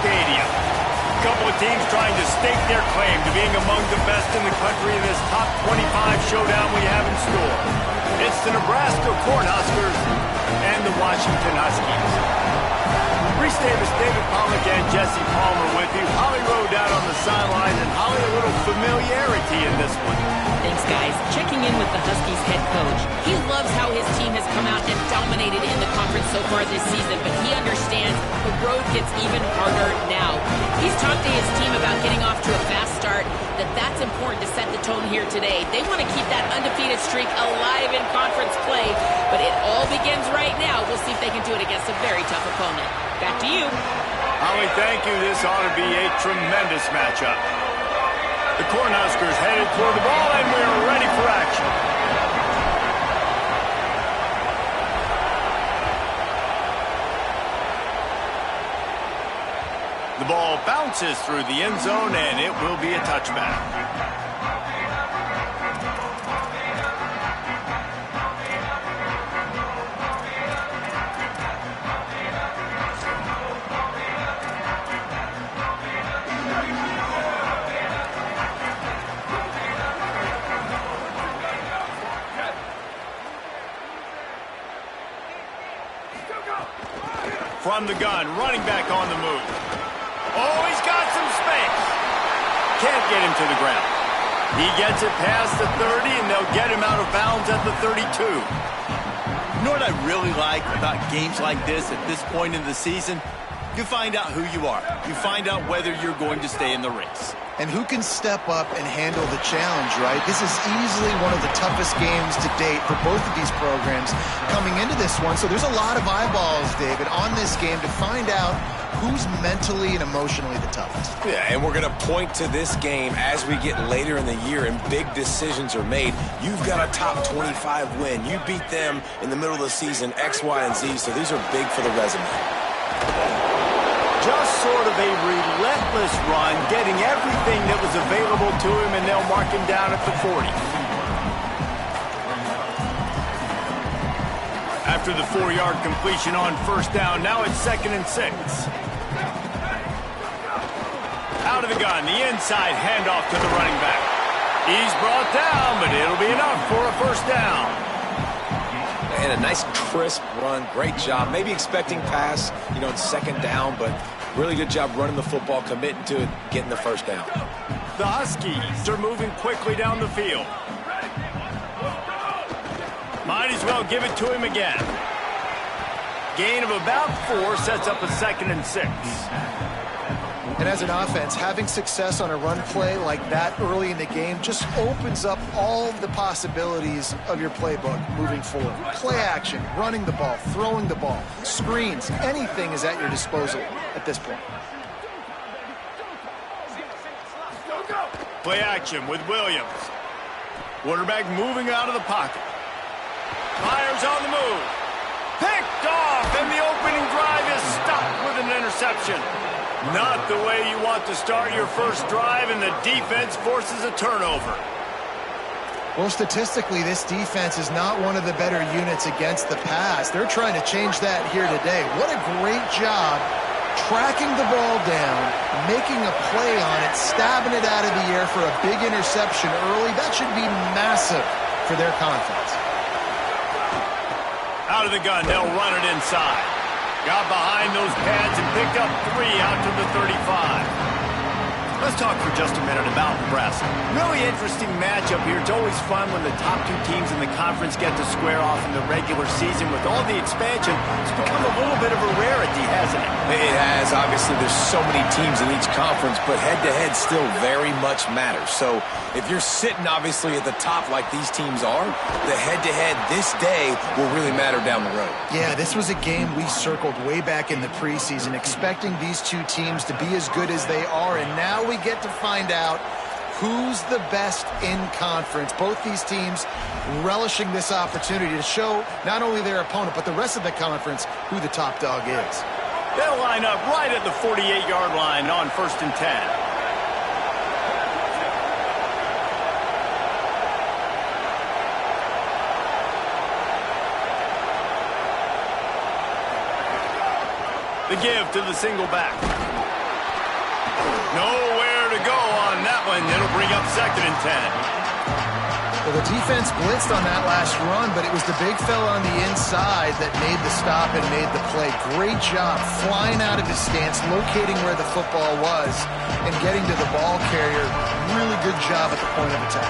Stadium. A couple of teams trying to stake their claim to being among the best in the country in this top 25 showdown we have in store. It's the Nebraska Cornhuskers and the Washington Huskies. Reese Davis, David Pollack, and Jesse Palmer with you. Holly Rowe down on the sideline, and Holly, a little familiarity in this one. Thanks, guys. Checking in with the Huskies head coach. He loves how his team has come out and dominated in the conference so far this season, but he understands the road gets even harder now. He's talked to his team about getting off to a fast start, that's important to set the tone here today. They want to keep that undefeated streak alive in conference play, but it all begins right now. We'll see if they can do it against a very tough opponent. Back to you. Holly, thank you. This ought to be a tremendous matchup. The Cornhuskers headed toward the ball, and we are ready for action. The ball bounces through the end zone, and it will be a touchback. From the gun, running back on the move. Oh, he's got some space. Can't get him to the ground. He gets it past the 30, and they'll get him out of bounds at the 32. You know what I really like about games like this at this point in the season? You find out who you are. You find out whether you're going to stay in the race. And who can step up and handle the challenge, right? This is easily one of the toughest games to date for both of these programs coming into this one. So there's a lot of eyeballs, David, on this game to find out who's mentally and emotionally the toughest. Yeah, and we're going to point to this game as we get later in the year and big decisions are made. You've got a top 25 win. You beat them in the middle of the season, X, Y, and Z, so these are big for the resume. Just sort of a relentless run, getting everything that was available to him, and they'll mark him down at the 40. After the 4-yard completion on first down, now it's 2nd and 6. Out of the gun, the inside handoff to the running back. He's brought down, but it'll be enough for a first down. And a nice crisp run, great job. Maybe expecting pass, in 2nd down, but really good job running the football, committing to it, getting the first down. The Huskies are moving quickly down the field. Might as well give it to him again. Gain of about 4 sets up a 2nd and 6. And as an offense, having success on a run play like that early in the game just opens up all the possibilities of your playbook moving forward. Play action, running the ball, throwing the ball, screens, anything is at your disposal at this point. Play action with Williams. Quarterback moving out of the pocket. Myers on the move. Picked off, and the opening drive is stopped with an interception. Not the way you want to start your first drive, and the defense forces a turnover. Well, statistically, this defense is not one of the better units against the pass. They're trying to change that here today. What a great job tracking the ball down, making a play on it, stabbing it out of the air for a big interception early. That should be massive for their confidence. Out of the gun, they'll run it inside. Got behind those pads and picked up 3 out to the 35. Let's talk for just a minute about Nebraska. Really interesting matchup here. It's always fun when the top 2 teams in the conference get to square off in the regular season. With all the expansion, it's become a little bit of a rarity, hasn't it? It has. Obviously, there's so many teams in each conference, but head-to-head still very much matters. So if you're sitting, obviously, at the top like these teams are, the head-to-head this day will really matter down the road. Yeah, this was a game we circled way back in the preseason, expecting these 2 teams to be as good as they are, and now we get to find out who's the best in conference. Both these teams relishing this opportunity to show not only their opponent, but the rest of the conference who the top dog is. They'll line up right at the 48-yard line on 1st and 10. The give to the single back. Nowhere to go on that one. It'll bring up 2nd and 10. Well, the defense blitzed on that last run, but it was the big fella on the inside that made the stop and made the play. Great job flying out of his stance, locating where the football was, and getting to the ball carrier. Really good job at the point of attack.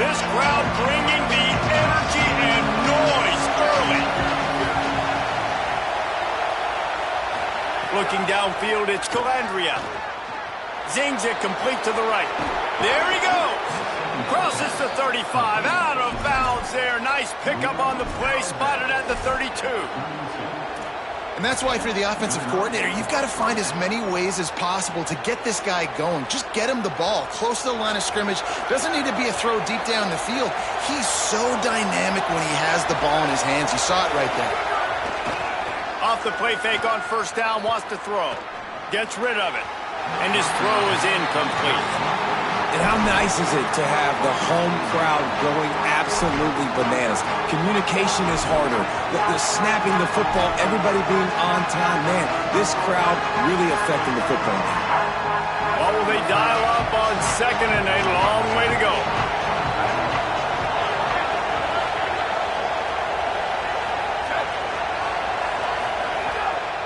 This crowd bringing the energy and noise early. Looking downfield, it's Calandria. Zings it complete to the right. There he goes. Crosses the 35. Out of bounds there. Nice pickup on the play. Spotted at the 32. And that's why, if you're the offensive coordinator, you've got to find as many ways as possible to get this guy going. Just get him the ball close to the line of scrimmage. Doesn't need to be a throw deep down the field. He's so dynamic when he has the ball in his hands. You saw it right there. Off the play fake on 1st down. Wants to throw. Gets rid of it. And his throw is incomplete. And how nice is it to have the home crowd going absolutely bananas? Communication is harder. The snapping the football, everybody being on time. Man, this crowd really affecting the football game. What will they dial up on 2nd and a long way to go?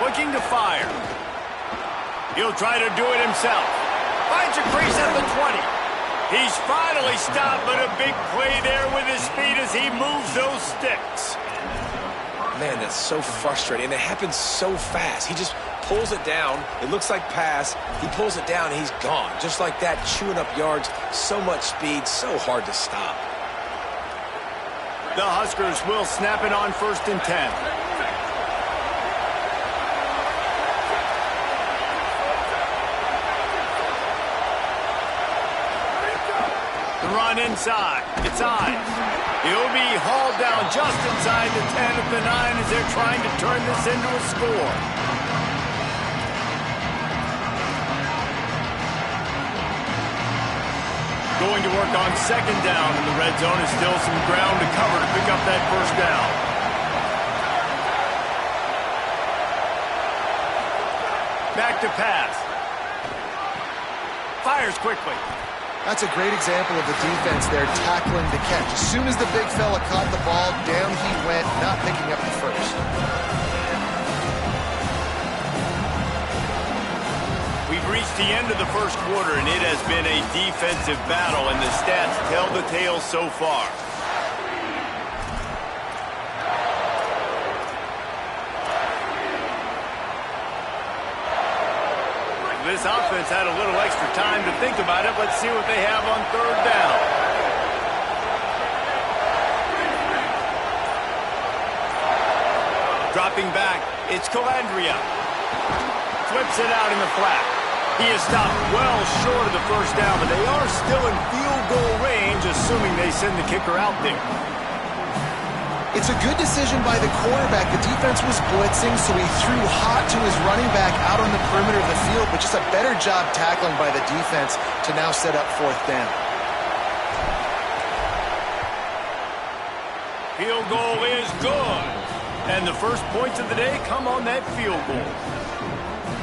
Looking to fire. He'll try to do it himself. Finds a crease at the 20. He's finally stopped, but a big play there with his speed as he moves those sticks. Man, that's so frustrating. And it happens so fast. He just pulls it down. It looks like pass. He pulls it down, and he's gone. Just like that, chewing up yards. So much speed, so hard to stop. The Huskers will snap it on 1st and 10. Run inside. It's Ives. He'll be hauled down just inside the 10 at the 9 as they're trying to turn this into a score. Going to work on 2nd down in the red zone. Is still some ground to cover to pick up that 1st down. Back to pass. Fires quickly. That's a great example of the defense there tackling the catch. As soon as the big fella caught the ball, down he went, not picking up the 1st. We've reached the end of the 1st quarter, and it has been a defensive battle, and the stats tell the tale so far. This offense had a little extra time to think about it. Let's see what they have on 3rd down. Dropping back, it's Calandria. Flips it out in the flat. He is stopped well short of the 1st down, but they are still in field goal range, assuming they send the kicker out there. It's a good decision by the quarterback. The defense was blitzing, so he threw hot to his running back out on the perimeter of the field, but just a better job tackling by the defense to now set up 4th down. Field goal is good. And the first points of the day come on that field goal.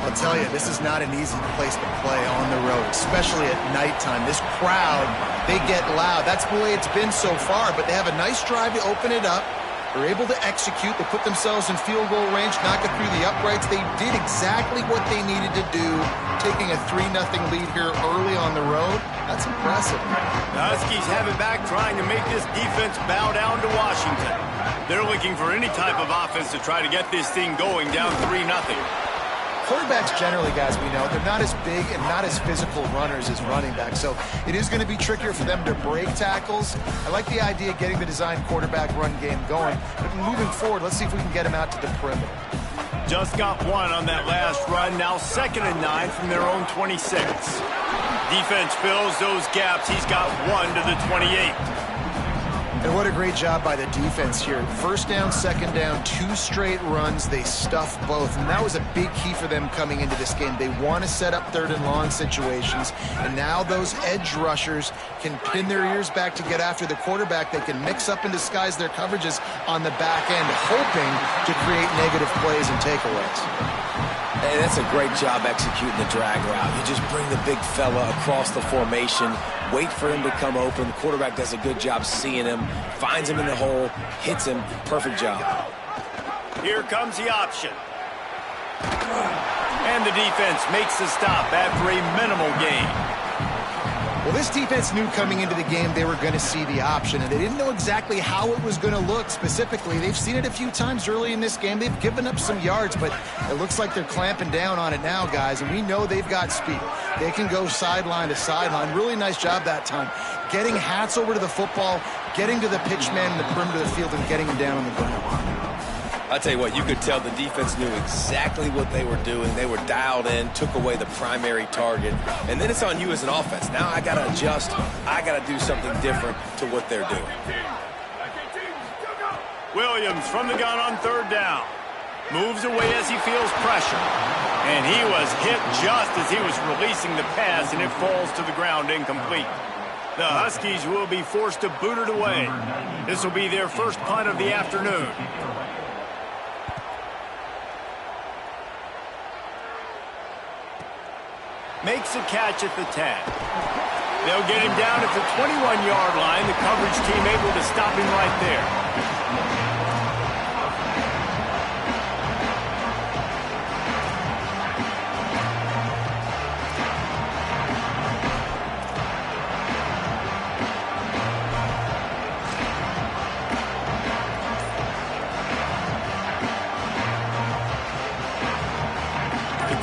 I'll tell you, this is not an easy place to play on the road, especially at nighttime. This crowd, they get loud. That's the way it's been so far, but they have a nice drive to open it up. They're able to execute. They put themselves in field goal range, knock it through the uprights. They did exactly what they needed to do, taking a 3-0 lead here early on the road. That's impressive. The Huskies have it back, trying to make this defense bow down to Washington. They're looking for any type of offense to try to get this thing going, down 3-0. Quarterbacks generally, guys, we know, they're not as big and not as physical runners as running backs, so it is going to be trickier for them to break tackles. I like the idea of getting the design quarterback run game going, but moving forward, let's see if we can get him out to the perimeter. Just got one on that last run, now 2nd and 9 from their own 26. Defense fills those gaps. He's got one to the 28. And what a great job by the defense here. First down, second down, 2 straight runs. They stuffed both, and that was a big key for them coming into this game. They want to set up third and long situations, and now those edge rushers can pin their ears back to get after the quarterback. They can mix up and disguise their coverages on the back end, hoping to create negative plays and takeaways. Hey, that's a great job executing the drag route. You just bring the big fella across the formation, wait for him to come open. The quarterback does a good job seeing him, finds him in the hole, hits him. Perfect job. Here comes the option. And the defense makes the stop after a minimal gain. Well, this defense knew coming into the game they were going to see the option, and they didn't know exactly how it was going to look specifically. They've seen it a few times early in this game. They've given up some yards, but it looks like they're clamping down on it now, guys, and we know they've got speed. They can go sideline to sideline. Really nice job that time. Getting Hats over to the football, getting to the pitch man in the perimeter of the field, and getting him down on the ground. I'll tell you what, you could tell the defense knew exactly what they were doing. They were dialed in, took away the primary target. And then it's on you as an offense. Now I got to adjust. I got to do something different to what they're doing. Williams from the gun on third down. Moves away as he feels pressure. And he was hit just as he was releasing the pass, and it falls to the ground incomplete. The Huskies will be forced to boot it away. This will be their first punt of the afternoon. Makes a catch at the 10. They'll get him down at the 21-yard line. The coverage team able to stop him right there.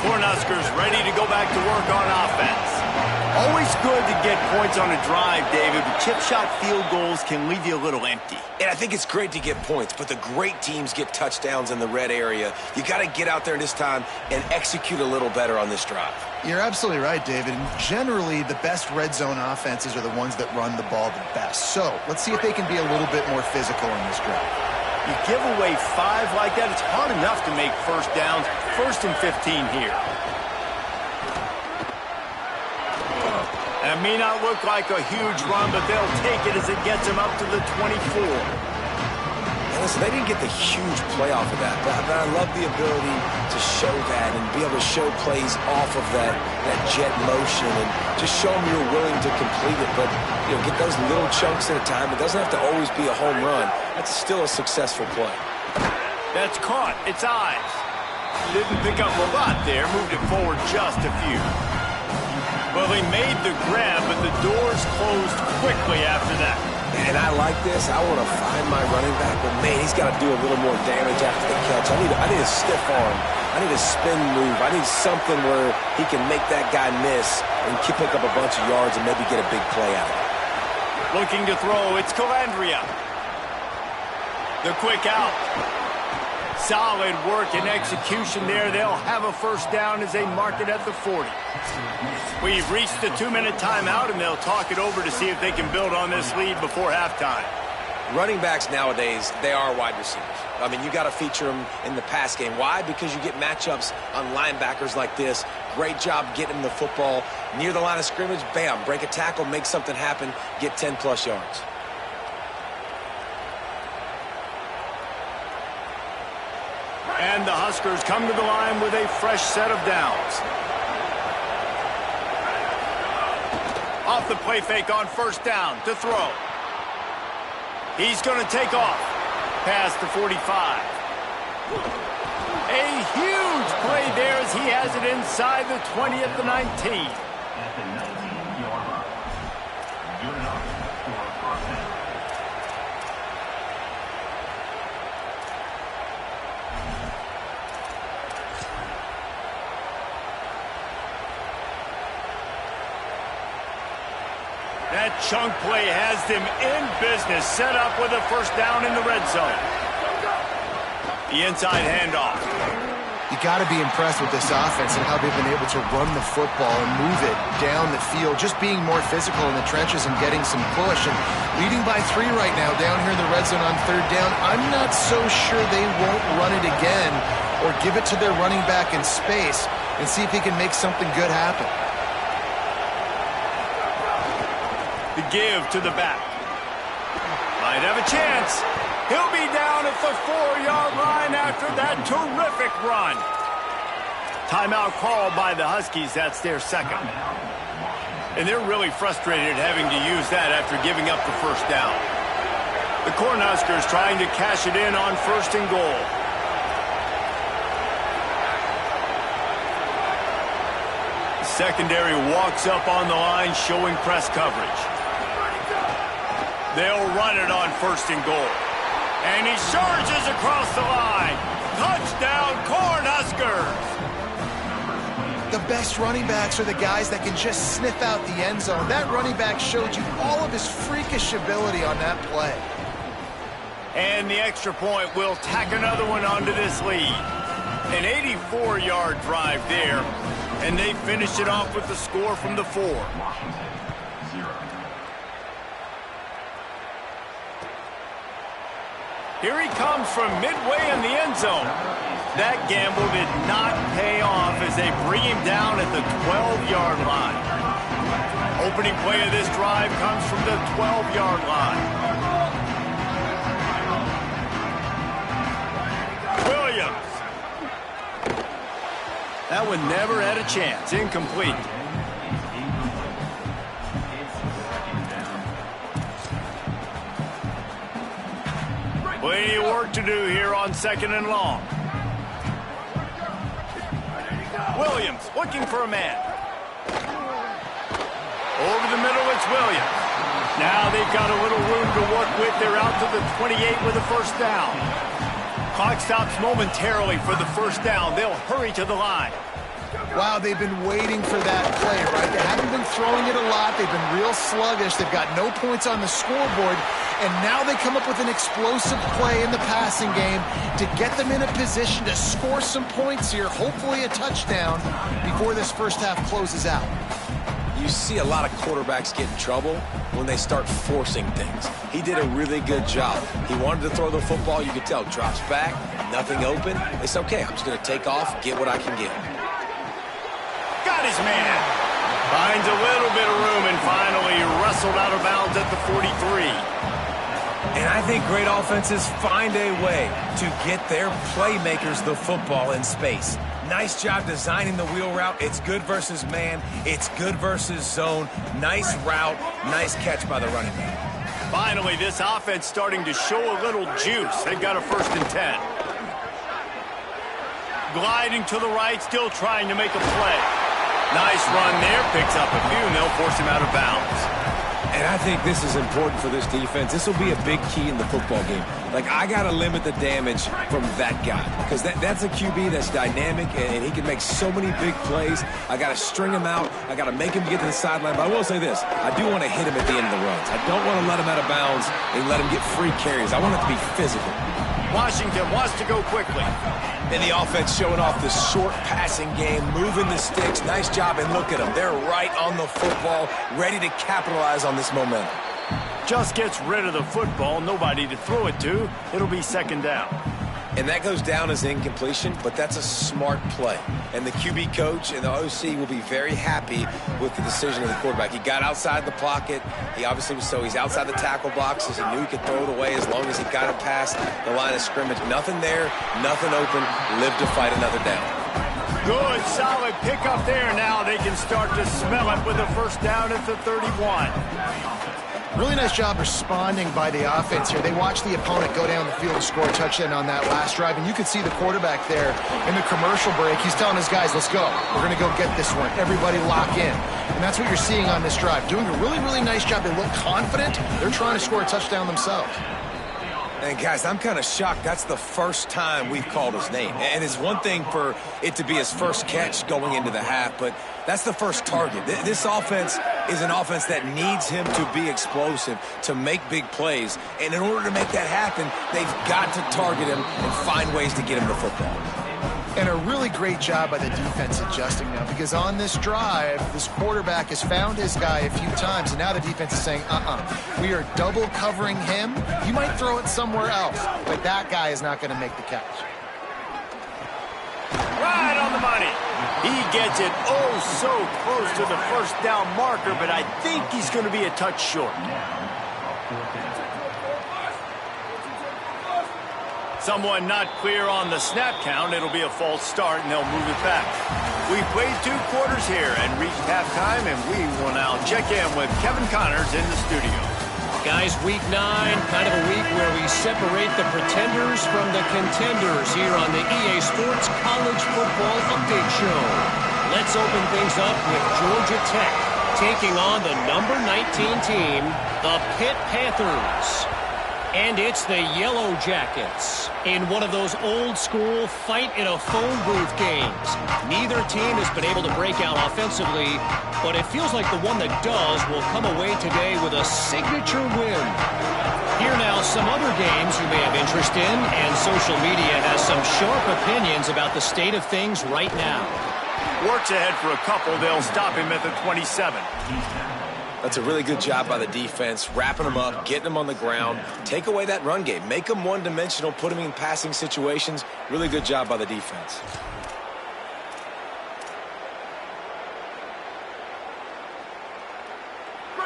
Cornhuskers ready to go back to work on offense. Always good to get points on a drive, David, but chip shot field goals can leave you a little empty. And I think it's great to get points, but the great teams get touchdowns in the red area. You got to get out there this time and execute a little better on this drive. You're absolutely right, David. And generally, the best red zone offenses are the ones that run the ball the best. So let's see if they can be a little bit more physical in this drive. You give away 5 like that, it's hard enough to make first downs. 1st and 15 here. That may not look like a huge run, but they'll take it as it gets them up to the 24. Listen, they didn't get the huge play off of that, but I love the ability to show that and be able to show plays off of that jet motion and just show them you're willing to complete it. But, you know, get those little chunks at a time. It doesn't have to always be a home run. That's still a successful play. That's caught. It's eyes. Didn't pick up a lot there. Moved it forward just a few. Well, they made the grab, but the doors closed quickly after that. And I like this. I want to find my running back, but man, he's got to do a little more damage after the catch. I need a stiff arm. I need a spin move. I need something where he can make that guy miss and pick up a bunch of yards and maybe get a big play out of it. Looking to throw, it's Calandria. The quick out. Solid work and execution there. They'll have a first down as they mark it at the 40. We've reached the 2-minute timeout, and they'll talk it over to see if they can build on this lead before halftime. Running backs nowadays, they are wide receivers. I mean, you got to feature them in the pass game. Why? Because you get matchups on linebackers like this. Great job getting the football near the line of scrimmage. Bam, break a tackle, make something happen, get 10-plus yards. And the Huskers come to the line with a fresh set of downs. Off the play fake on first down to throw. He's going to take off. Past the 45. A huge play there as he has it inside the 20 at the 19. That chunk play has them in business, set up with a first down in the red zone. The inside handoff. You got to be impressed with this offense and how they've been able to run the football and move it down the field, just being more physical in the trenches and getting some push. And leading by 3 right now down here in the red zone on 3rd down. I'm not so sure they won't run it again or give it to their running back in space and see if he can make something good happen. The give to the back. Might have a chance. He'll be down at the 4-yard line after that terrific run. Timeout called by the Huskies. That's their second. And they're really frustrated having to use that after giving up the first down. The Cornhuskers trying to cash it in on 1st and goal. The secondary walks up on the line showing press coverage. They'll run it on 1st and goal. And he surges across the line. Touchdown, Cornhuskers! The best running backs are the guys that can just sniff out the end zone. That running back showed you all of his freakish ability on that play. And the extra point will tack another one onto this lead. An 84-yard drive there. And they finish it off with the score from the 4. Here he comes from midway in the end zone. That gamble did not pay off as they bring him down at the 12-yard line. Opening play of this drive comes from the 12-yard line. Williams. That one never had a chance. Incomplete. Plenty of work to do here on 2nd and long. Williams looking for a man. Over the middle, it's Williams. Now they've got a little room to work with. They're out to the 28 with a first down. Clock stops momentarily for the first down. They'll hurry to the line. Wow, they've been waiting for that play, right? They haven't been throwing it a lot. They've been real sluggish. They've got no points on the scoreboard. And now they come up with an explosive play in the passing game to get them in a position to score some points here, hopefully a touchdown, before this first half closes out. You see a lot of quarterbacks get in trouble when they start forcing things. He did a really good job. He wanted to throw the football. You could tell. Drops back, nothing open. It's okay. I'm just going to take off, get what I can get. Got his man. Finds a little bit of room and finally wrestled out of bounds at the 43. And I think great offenses find a way to get their playmakers the football in space. Nice job designing the wheel route. It's good versus man. It's good versus zone. Nice route. Nice catch by the running back. Finally, this offense starting to show a little juice. They've got a 1st and 10. Gliding to the right, still trying to make a play. Nice run there. Picks up a few, and they'll force him out of bounds. And I think this is important for this defense. This will be a big key in the football game. Like, I got to limit the damage from that guy because that's a QB that's dynamic, and he can make so many big plays. I got to string him out. I got to make him get to the sideline. But I will say this. I do want to hit him at the end of the runs. I don't want to let him out of bounds and let him get free carries. I want it to be physical. Washington wants to go quickly. And the offense showing off the short passing game, moving the sticks. Nice job, and look at them. They're right on the football, ready to capitalize on this momentum. Just gets rid of the football, nobody to throw it to. It'll be 2nd down. And that goes down as incompletion, but that's a smart play. And the QB coach and the OC will be very happy with the decision of the quarterback. He got outside the pocket. He obviously was he's outside the tackle boxes. He knew he could throw it away as long as he got it past the line of scrimmage. Nothing there, nothing open. Live to fight another down. Good, solid pickup there. Now they can start to smell it with a first down at the 31. Really nice job responding by the offense here. They watched the opponent go down the field and score a touchdown on that last drive, and you could see the quarterback there in the commercial break. He's telling his guys, let's go. We're going to go get this one. Everybody lock in. And that's what you're seeing on this drive. Doing a really, really nice job. They look confident. They're trying to score a touchdown themselves. And guys, I'm kind of shocked. That's the first time we've called his name. And it's one thing for it to be his first catch going into the half, but that's the first target. This offense is an offense that needs him to be explosive, to make big plays. And in order to make that happen, they've got to target him and find ways to get him the football. And a really great job by the defense adjusting now, because on this drive, this quarterback has found his guy a few times, and now the defense is saying, we are double covering him. You might throw it somewhere else, but that guy is not going to make the catch. Right on the money. He gets it oh so close to the first down marker, but I think he's going to be a touch short. Someone not clear on the snap count. It'll be a false start, and they'll move it back. We played 2 quarters here and reached halftime, and we will now check in with Kevin Connors in the studio. Guys, week 9, kind of a week where we separate the pretenders from the contenders here on the EA Sports College Football Update Show. Let's open things up with Georgia Tech taking on the number 19 team, the Pitt Panthers. And it's the Yellow Jackets in one of those old-school fight-in-a-phone booth games. Neither team has been able to break out offensively, but it feels like the one that does will come away today with a signature win. Here now, some other games you may have interest in, and social media has some sharp opinions about the state of things right now. Works ahead for a couple. They'll stop him at the 27. That's a really good job by the defense, wrapping them up, getting them on the ground. Take away that run game. Make them one-dimensional, put them in passing situations. Really good job by the defense.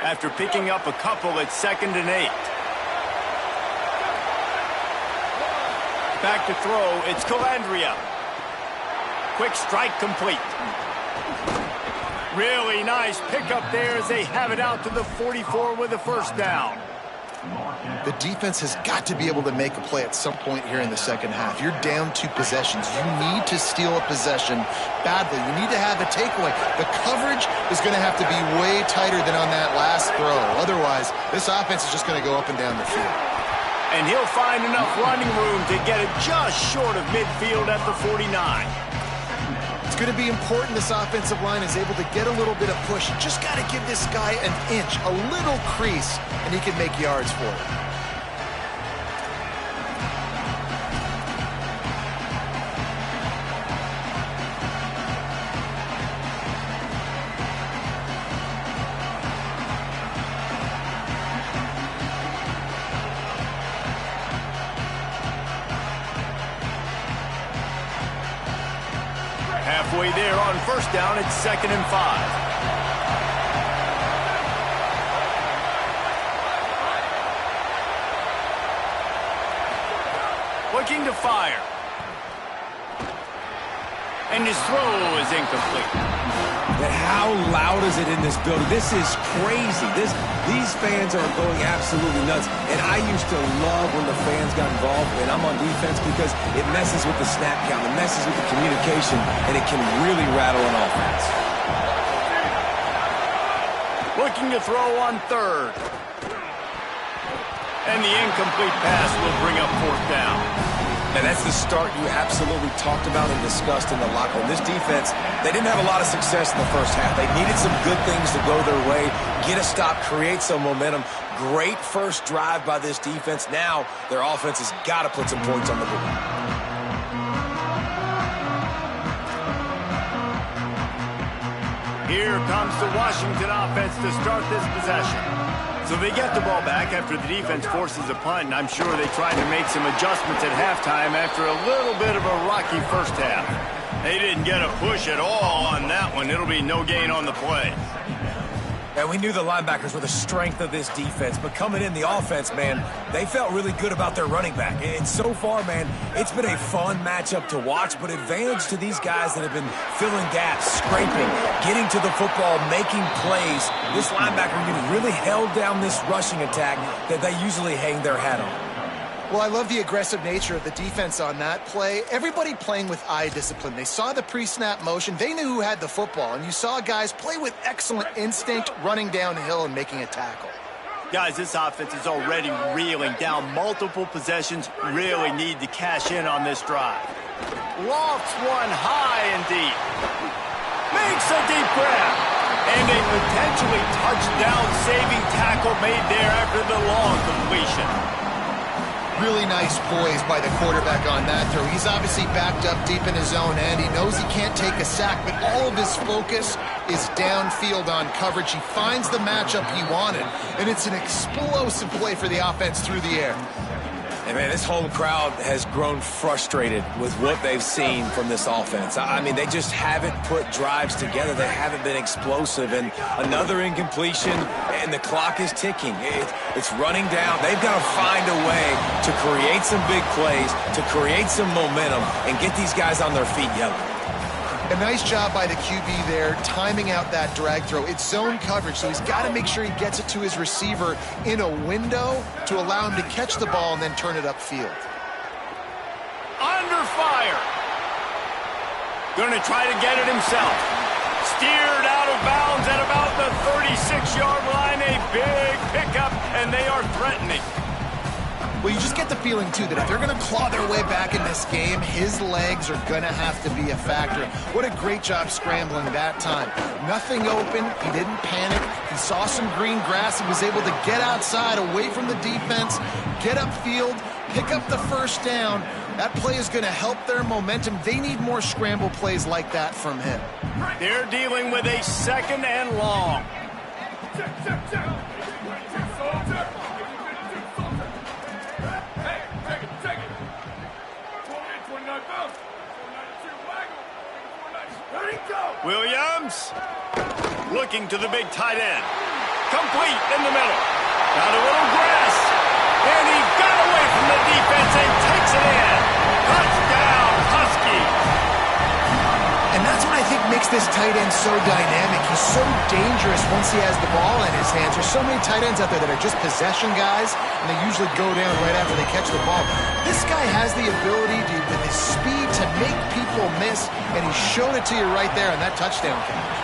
After picking up a couple, it's 2nd and 8. Back to throw, it's Calandria. Quick strike complete. Really nice pickup there as they have it out to the 44 with a first down. The defense has got to be able to make a play at some point here in the second half. You're down 2 possessions. You need to steal a possession badly. You need to have a takeaway. The coverage is going to have to be way tighter than on that last throw. Otherwise, this offense is just going to go up and down the field. And he'll find enough running room to get it just short of midfield at the 49. It's going to be important this offensive line is able to get a little bit of push. You just got to give this guy an inch, a little crease, and he can make yards for it. Halfway there on first down, it's 2nd and 5. Looking to fire. And his throw is incomplete. But how loud is it in this building? This is crazy. These fans are going absolutely nuts. And I used to love when the fans got involved, and I'm on defense because it messes with the snap count, it messes with the communication, and it can really rattle an offense. Looking to throw on 3rd. And the incomplete pass will bring up 4th down. And that's the start you absolutely talked about and discussed in the locker room. This defense, they didn't have a lot of success in the first half. They needed some good things to go their way, get a stop, create some momentum. Great first drive by this defense. Now their offense has got to put some points on the board. Here comes the Washington offense to start this possession. So they get the ball back after the defense forces a punt, and I'm sure they tried to make some adjustments at halftime after a little bit of a rocky first half. They didn't get a push at all on that one. It'll be no gain on the play. And we knew the linebackers were the strength of this defense, but coming in the offense, man, they felt really good about their running back. And so far, man, it's been a fun matchup to watch, but advantage to these guys that have been filling gaps, scraping, getting to the football, making plays. This linebacker unit really held down this rushing attack that they usually hang their hat on. Well, I love the aggressive nature of the defense on that play. Everybody playing with eye discipline. They saw the pre-snap motion. They knew who had the football. And you saw guys play with excellent instinct, running downhill and making a tackle. Guys, this offense is already reeling down multiple possessions. Really need to cash in on this drive. Lofts one high and deep. Makes a deep grab. And a potentially touchdown-saving tackle made there after the long completion. Really nice poise by the quarterback on that throw. He's obviously backed up deep in his own end. He knows he can't take a sack, but all of his focus is downfield on coverage. He finds the matchup he wanted, and it's an explosive play for the offense through the air. And, man, this home crowd has grown frustrated with what they've seen from this offense. I mean, they just haven't put drives together. They haven't been explosive. And another incompletion, and the clock is ticking. It's running down. They've got to find a way to create some big plays, to create some momentum, and get these guys on their feet yelling. A nice job by the QB there, timing out that drag throw. It's zone coverage, so he's got to make sure he gets it to his receiver in a window to allow him to catch the ball and then turn it upfield. Under fire. Going to try to get it himself. Steered out of bounds at about the 36-yard line. A big pickup, and they are threatening. Well, you just get the feeling, too, that if they're going to claw their way back in this game, his legs are going to have to be a factor. What a great job scrambling that time. Nothing open. He didn't panic. He saw some green grass. He was able to get outside, away from the defense, get upfield, pick up the first down. That play is going to help their momentum. They need more scramble plays like that from him. They're dealing with a second and long. Williams looking to the big tight end. Complete in the middle. Got a little grass. And he got away from the defense and takes it in. Touchdown, Husky. And that's what I think makes this tight end so dynamic. He's so dangerous once he has the ball in his hands. There's so many tight ends out there that are just possession guys, and they usually go down right after they catch the ball. This guy has the ability to, with his speed, to make people miss, and he showed it to you right there on that touchdown catch.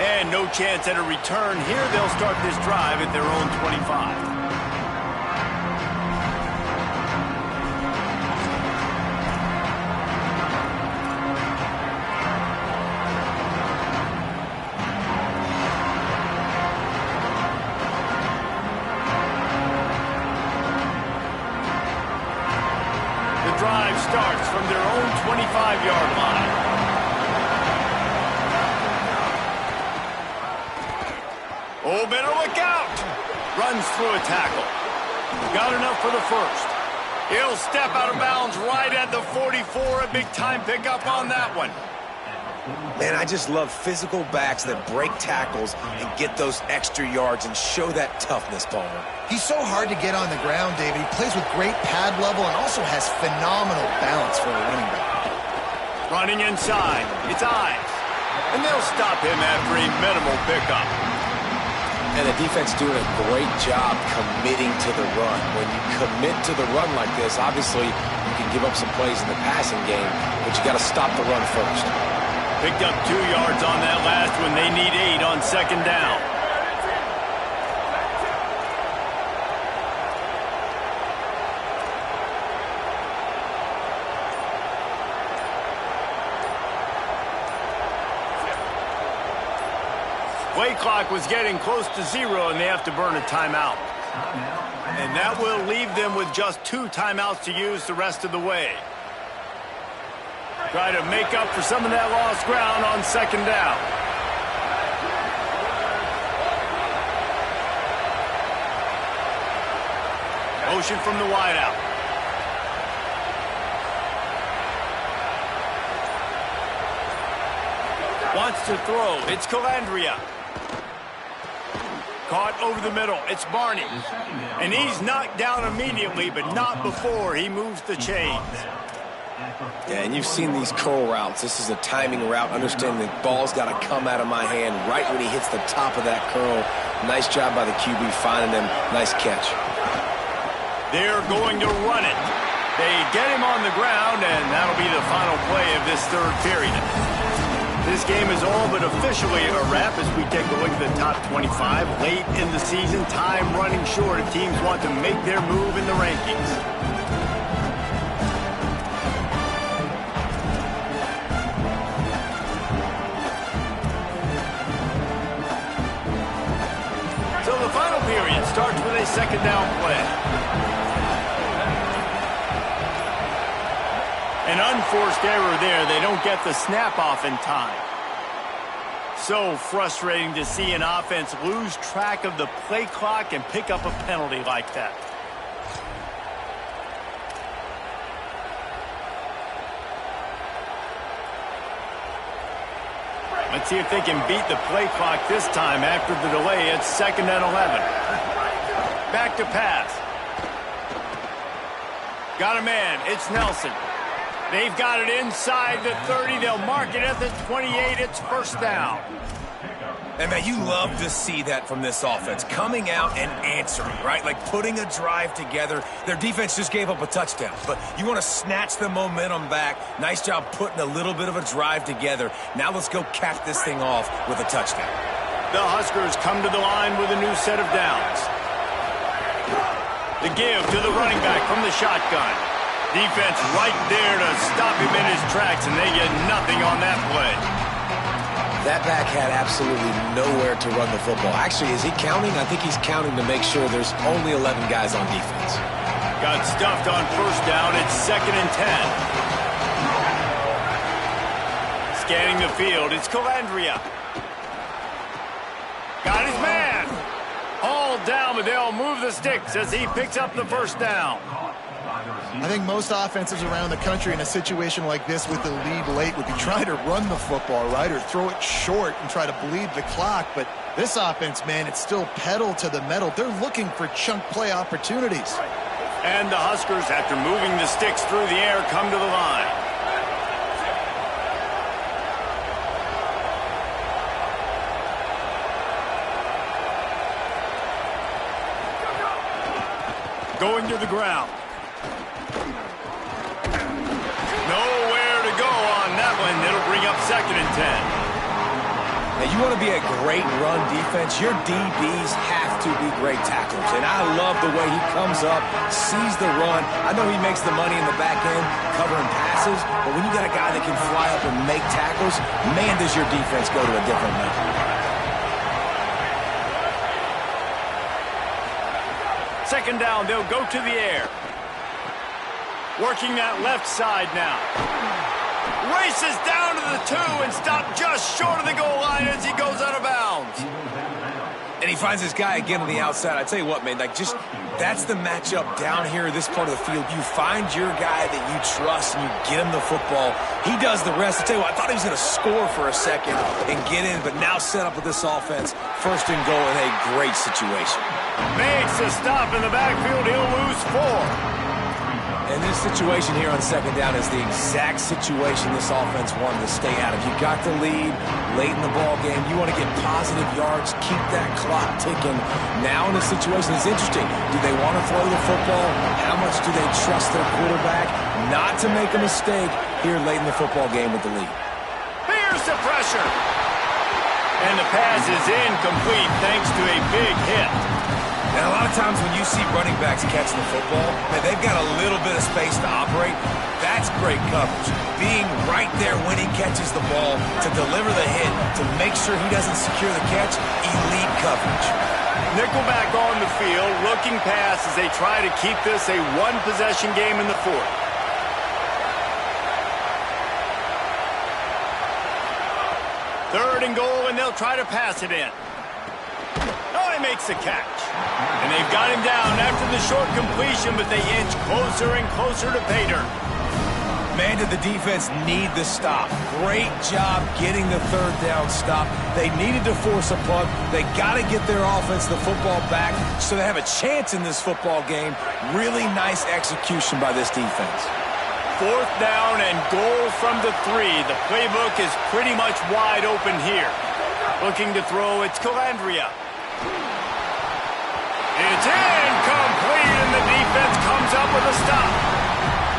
And no chance at a return here. They'll start this drive at their own 25. Drive starts from their own 25-yard line. Oh, better look out. Runs through a tackle. Got enough for the first. He'll step out of bounds right at the 44. A big-time pickup on that one. Man, I just love physical backs that break tackles and get those extra yards and show that toughness, Palmer. He's so hard to get on the ground, David. He plays with great pad level and also has phenomenal balance for a running back. Running inside. It's Ives. And they'll stop him after a minimal pickup. And the defense doing a great job committing to the run. When you commit to the run like this, obviously you can give up some plays in the passing game, but you got to stop the run first. Picked up 2 yards on that last one. They need 8 on second down. Play clock was getting close to 0, and they have to burn a timeout. And that will leave them with just 2 timeouts to use the rest of the way. Try to make up for some of that lost ground on second down. Motion from the wideout. Wants to throw. It's Calandria. Caught over the middle. It's Barney. And he's knocked down immediately, but not before he moves the chains. Yeah, and you've seen these curl routes. This is a timing route. Understand the ball's got to come out of my hand right when he hits the top of that curl. Nice job by the QB finding him. Nice catch. They're going to run it. They get him on the ground, and that'll be the final play of this third period. This game is all but officially a wrap as we take a look at the top 25. Late in the season, time running short if teams want to make their move in the rankings. So the final period starts with a second down play. An unforced error there. They don't get the snap off in time. So frustrating to see an offense lose track of the play clock and pick up a penalty like that. Let's see if they can beat the play clock this time after the delay. It's 2nd and 11. Back to pass. Got a man. It's Nelson. They've got it inside the 30. They'll mark it at the 28. It's first down. And, man, you love to see that from this offense. Coming out and answering, right? Like putting a drive together. Their defense just gave up a touchdown. But you want to snatch the momentum back. Nice job putting a little bit of a drive together. Now let's go cap this thing off with a touchdown. The Huskers come to the line with a new set of downs. The give to the running back from the shotgun. Defense right there to stop him in his tracks, and they get nothing on that play. That back had absolutely nowhere to run the football. Actually, is he counting? I think he's counting to make sure there's only 11 guys on defense. Got stuffed on first down. It's 2nd and 10. Scanning the field. It's Calandria. Got his man. All down, but they'll move the sticks as he picks up the first down. I think most offenses around the country in a situation like this with the lead late would be trying to run the football, right, or throw it short and try to bleed the clock. But this offense, man, it's still pedal to the metal. They're looking for chunk play opportunities. And the Huskers, after moving the sticks through the air, come to the line. Going to the ground. Nowhere to go on that one. It'll bring up 2nd and 10. Now, you want to be a great run defense, your DBs have to be great tacklers. And I love the way he comes up, sees the run. I know he makes the money in the back end covering passes, but when you got a guy that can fly up and make tackles, man, does your defense go to a different level. Second down, they'll go to the air. Working that left side now. Races down to the 2 and stopped just short of the goal line as he goes out of bounds. And he finds this guy again on the outside. I tell you what, man, like just that's the matchup down here, this part of the field. You find your guy that you trust and you get him the football. He does the rest. I tell you what, I thought he was going to score for a second and get in, but now set up with this offense. First and goal in a great situation. Makes a stop in the backfield. He'll lose 4. And this situation here on second down is the exact situation this offense wanted to stay out of. You got the lead late in the ball game. You want to get positive yards, keep that clock ticking. Now in this situation, it's interesting. Do they want to throw the football? How much do they trust their quarterback not to make a mistake here late in the football game with the lead? Here's the pressure. And the pass is incomplete thanks to a big hit. Now, a lot of times when you see running backs catching the football, man, they've got a little bit of space to operate. That's great coverage. Being right there when he catches the ball to deliver the hit, to make sure he doesn't secure the catch, elite coverage. Nickelback on the field, looking pass as they try to keep this a one-possession game in the 4th. Third and goal, and they'll try to pass it in. Oh, he makes the catch. And they've got him down after the short completion, but they inch closer and closer to pay dirt. Man, did the defense need the stop. Great job getting the third down stop. They needed to force a punt. They got to get their offense the football back so they have a chance in this football game. Really nice execution by this defense. 4th down and goal from the 3. The playbook is pretty much wide open here. Looking to throw, it's Calandria. It's incomplete, and the defense comes up with a stop.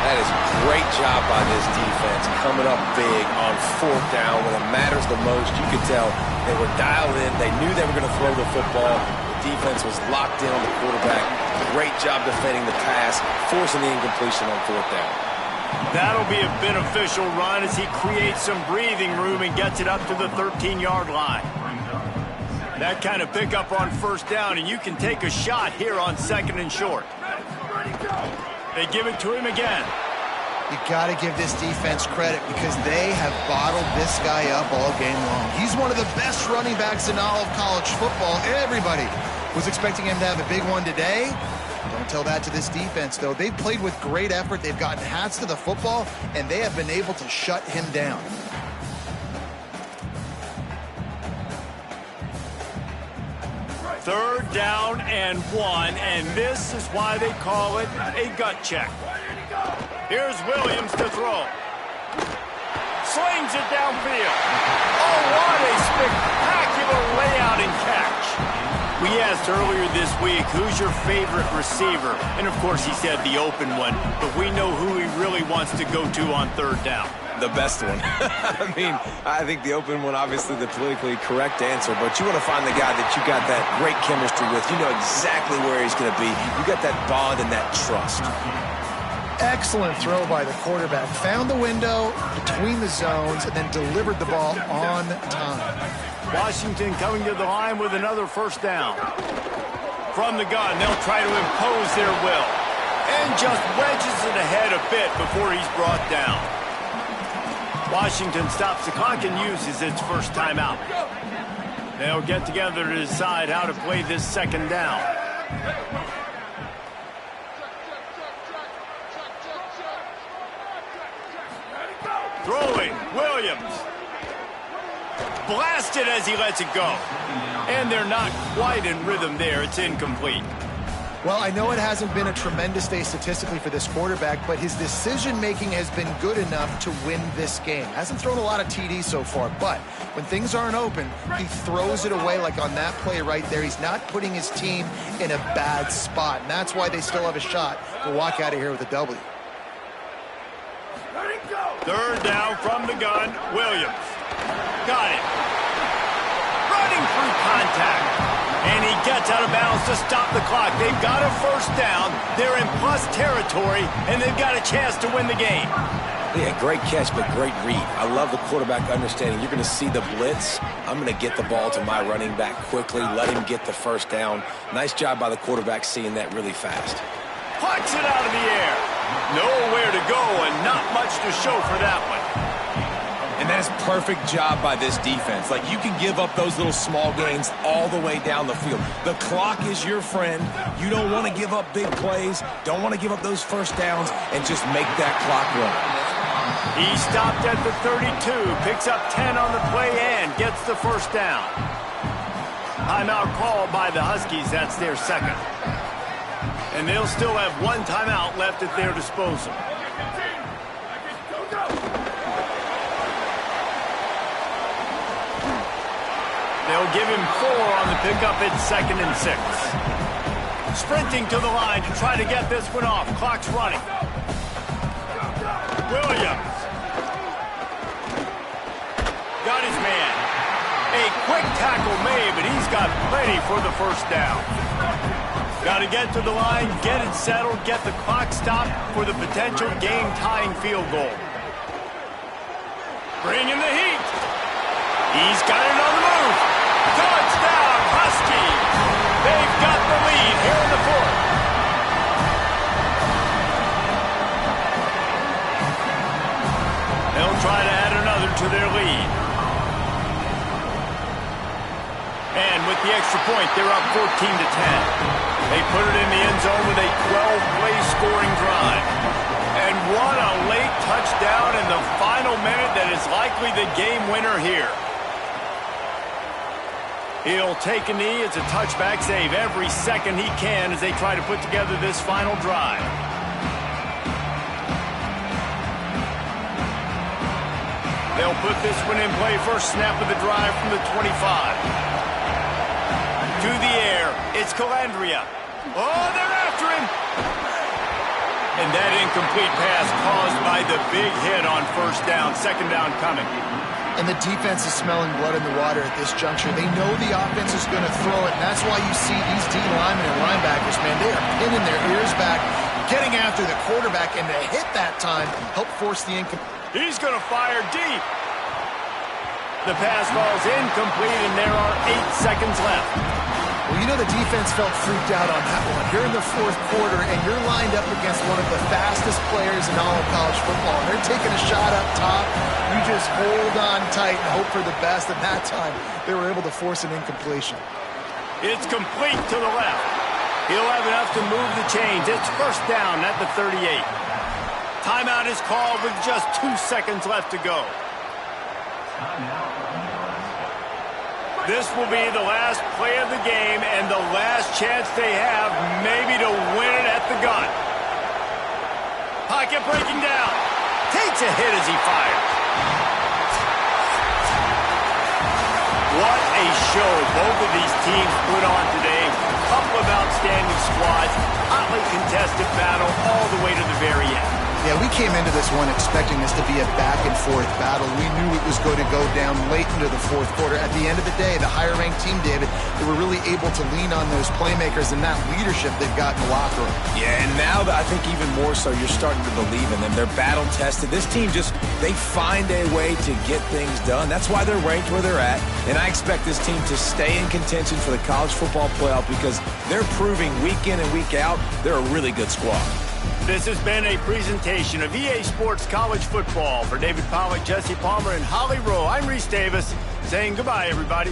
That is a great job by this defense, coming up big on 4th down when it matters the most. You could tell they were dialed in. They knew they were going to throw the football. The defense was locked in on the quarterback. Great job defending the pass, forcing the incompletion on 4th down. That'll be a beneficial run as he creates some breathing room and gets it up to the 13-yard line. That kind of pickup on first down, and you can take a shot here on 2nd and short. They give it to him again. You got to give this defense credit because they have bottled this guy up all game long. He's one of the best running backs in all of college football. Everybody was expecting him to have a big one today. Don't tell that to this defense, though. They've played with great effort. They've gotten hats to the football, and they have been able to shut him down. Third down and 1, and this is why they call it a gut check. Here's Williams to throw. Slings it downfield. Oh, what a spectacular layout and catch. We asked earlier this week, who's your favorite receiver? And, of course, he said the open one, but we know who he really wants to go to on third down. The best one. I mean, I think the open one, obviously the politically correct answer, but you want to find the guy that you got that great chemistry with. You know exactly where he's going to be. You got that bond and that trust. Excellent throw by the quarterback. Found the window between the zones and then delivered the ball on time. Washington coming to the line with another first down. From the gun, they'll try to impose their will. And just wedges it ahead a bit before he's brought down. Washington stops the clock and uses its first timeout. They'll get together to decide how to play this second down. Throwing, Williams. Blasted as he lets it go. And they're not quite in rhythm there. It's incomplete. Well, I know it hasn't been a tremendous day statistically for this quarterback, but his decision-making has been good enough to win this game. Hasn't thrown a lot of TDs so far, but when things aren't open, he throws it away like on that play right there. He's not putting his team in a bad spot, and that's why they still have a shot to walk out of here with a W. Third down from the gun, Williams. Got it. Running through contact. And he gets out of bounds to stop the clock. They've got a first down. They're in plus territory, and they've got a chance to win the game. Yeah, great catch, but great read. I love the quarterback understanding. You're going to see the blitz. I'm going to get the ball to my running back quickly, let him get the first down. Nice job by the quarterback seeing that really fast. Puts it out of the air. Nowhere to go and not much to show for that one. And that is perfect job by this defense. Like, you can give up those little small gains all the way down the field. The clock is your friend. You don't want to give up big plays. Don't want to give up those first downs and just make that clock run. He stopped at the 32, picks up 10 on the play and gets the first down. Timeout called by the Huskies. That's their second. And they'll still have one timeout left at their disposal. They'll give him 4 on the pickup at 2nd and 6. Sprinting to the line to try to get this one off. Clock's running. Williams. Got his man. A quick tackle made, but he's got plenty for the first down. Got to get to the line, get it settled, get the clock stopped for the potential game-tying field goal. Bring in the heat. He's got it on the move. Touchdown, Huskies. They've got the lead here in the fourth. They'll try to add another to their lead. And with the extra point, they're up 14-10. They put it in the end zone with a 12-play scoring drive. And what a late touchdown in the final minute that is likely the game winner here. He'll take a knee. It's a touchback save every second he can as they try to put together this final drive. They'll put this one in play first snap of the drive from the 25. To the air, it's Calandria. Oh, they're after him. And that incomplete pass caused by the big hit on first down, second down coming. And the defense is smelling blood in the water at this juncture. They know the offense is going to throw it, and that's why you see these D linemen and linebackers, man, they are pinning their ears back, getting after the quarterback, and to hit that time, help force the incomplete. He's going to fire deep. The pass falls incomplete, and there are 8 seconds left. Well, you know the defense felt freaked out on that one. You're in the fourth quarter, and you're lined up against one of the fastest players in all of college football. And they're taking a shot up top. You just hold on tight and hope for the best. And that time, they were able to force an incompletion. It's complete to the left. He'll have enough to move the chains. It's first down at the 38. Timeout is called with just 2 seconds left to go. This will be the last play of the game and the last chance they have maybe to win it at the gun. Pocket breaking down. Takes a hit as he fires. What a show both of these teams put on today. A couple of outstanding squads. Hotly contested battle all the way to the very end. Yeah, we came into this one expecting this to be a back-and-forth battle. We knew it was going to go down late into the fourth quarter. At the end of the day, the higher-ranked team, David, they were really able to lean on those playmakers and that leadership they've got in the locker room. Yeah, and now I think even more so, you're starting to believe in them. They're battle-tested. This team they find a way to get things done. That's why they're ranked where they're at. And I expect this team to stay in contention for the college football playoff because they're proving week in and week out they're a really good squad. This has been a presentation of EA Sports College Football. For David Pollack, Jesse Palmer, and Holly Rowe, I'm Reese Davis saying goodbye, everybody.